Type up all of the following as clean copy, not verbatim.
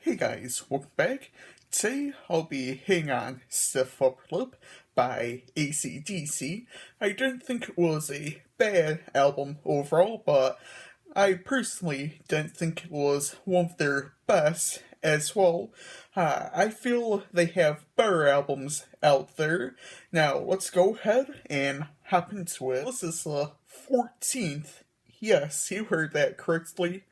Hey guys, welcome back. Today I'll be hitting on Stiff Upper Lip by AC/DC. I didn't think it was a bad album overall, but I personally didn't think it was one of their best as well. I feel they have better albums out there. Now let's go ahead and hop into it. This is the 14th, yes, you heard that correctly,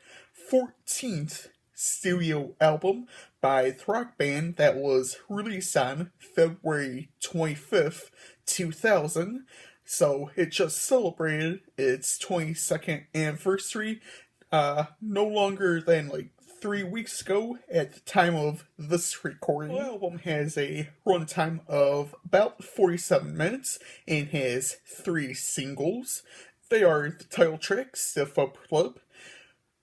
14th studio album by the rock band that was released on February 25th, 2000. So it just celebrated its 22nd anniversary no longer than like 3 weeks ago at the time of this recording. The album has a runtime of about 47 minutes and has 3 singles. They are the title track, Stiff Upper Lip,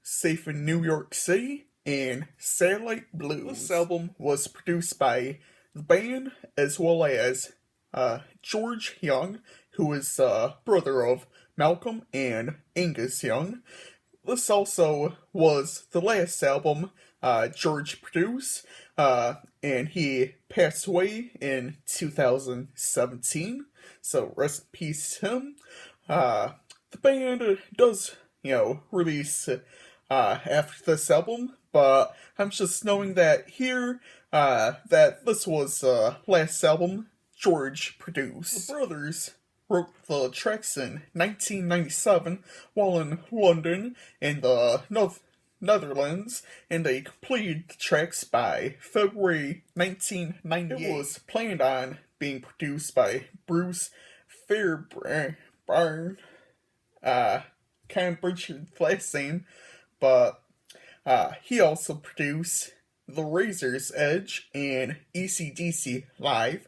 Safe in New York City, and Satellite Blues. This album was produced by the band as well as George Young, who is the brother of Malcolm and Angus Young. This also was the last album George produced, and he passed away in 2017, so rest in peace to him. The band does, release after this album, but I'm just knowing that here, that this was the last album George produced. The brothers wrote the tracks in 1997 while in London in the Netherlands, and they completed the tracks by February 1998. It was planned on being produced by Bruce Fairbairn. Kind of butchered the last name, but he also produced The Razor's Edge and AC/DC Live,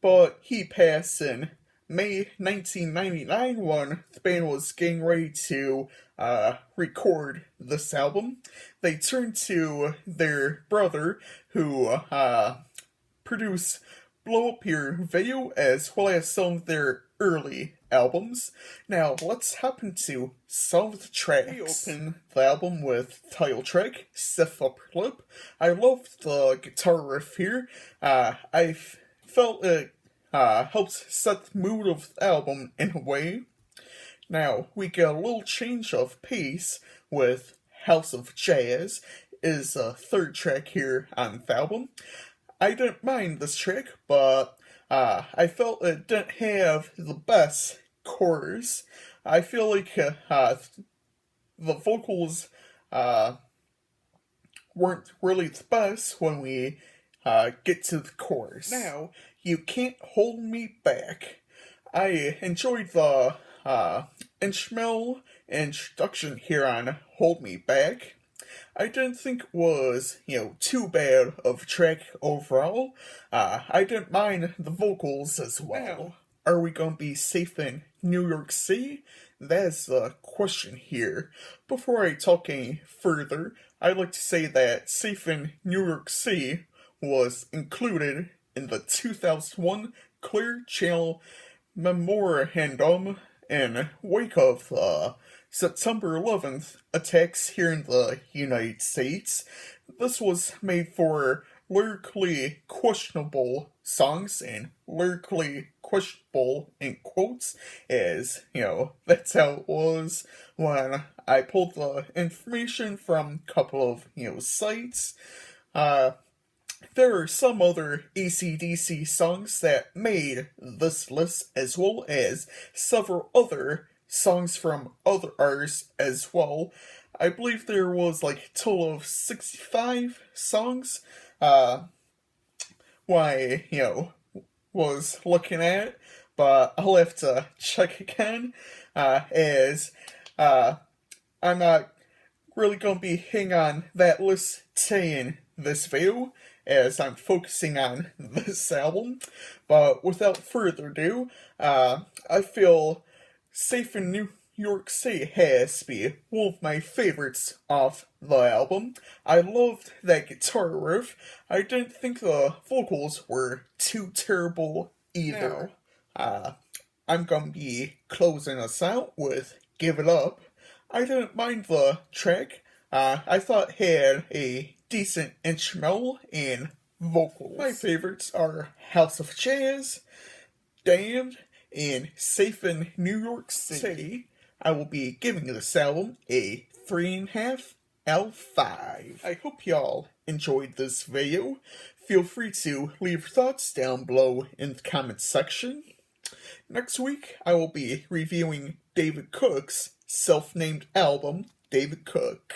but he passed in May 1999 when the band was getting ready to record this album. They turned to their brother, who produced Blow Up Your Video as well as some of their early albums. Now let's hop into some of the tracks. We open the album with the title track, Stiff Upper Lip. I loved the guitar riff here. I felt it helps set the mood of the album in a way. Now we get a little change of pace with House of Jazz is a third track here on the album. I didn't mind this track, but I felt it didn't have the best chorus. I feel like the vocals weren't really the best when we get to the chorus. Now, You Can't Hold Me Back. I enjoyed the instrumental introduction here on Hold Me Back. I didn't think it was, too bad of a track overall. I didn't mind the vocals as well. Now, are we going to be safe in New York City? That's the question here. Before I talk any further, I'd like to say that Safe in New York City was included in the 2001 Clear Channel Memorandum in wake of the September 11th attacks here in the United States. This was made for lyrically questionable songs, and lyrically questionable in quotes, as, that's how it was when I pulled the information from a couple of, sites. There are some other AC/DC songs that made this list, as well as several other songs from other artists as well. I believe there was like a total of 65 songs when I, was looking at it, but I'll have to check again, as I'm not really going to be hitting on that list today in this video, as I'm focusing on this album. But without further ado, I feel Safe in New York City has to be one of my favorites off the album. I loved that guitar riff. I didn't think the vocals were too terrible either. I'm gonna be closing us out with Give It Up. I didn't mind the track. I thought it had a decent instrumental and vocals. My favorites are House of Jazz, Damned, and Safe in New York City. I will be giving this album a 3.5 out of 5. I hope y'all enjoyed this video. Feel free to leave your thoughts down below in the comments section. Next week, I will be reviewing David Cook's self-named album, David Cook.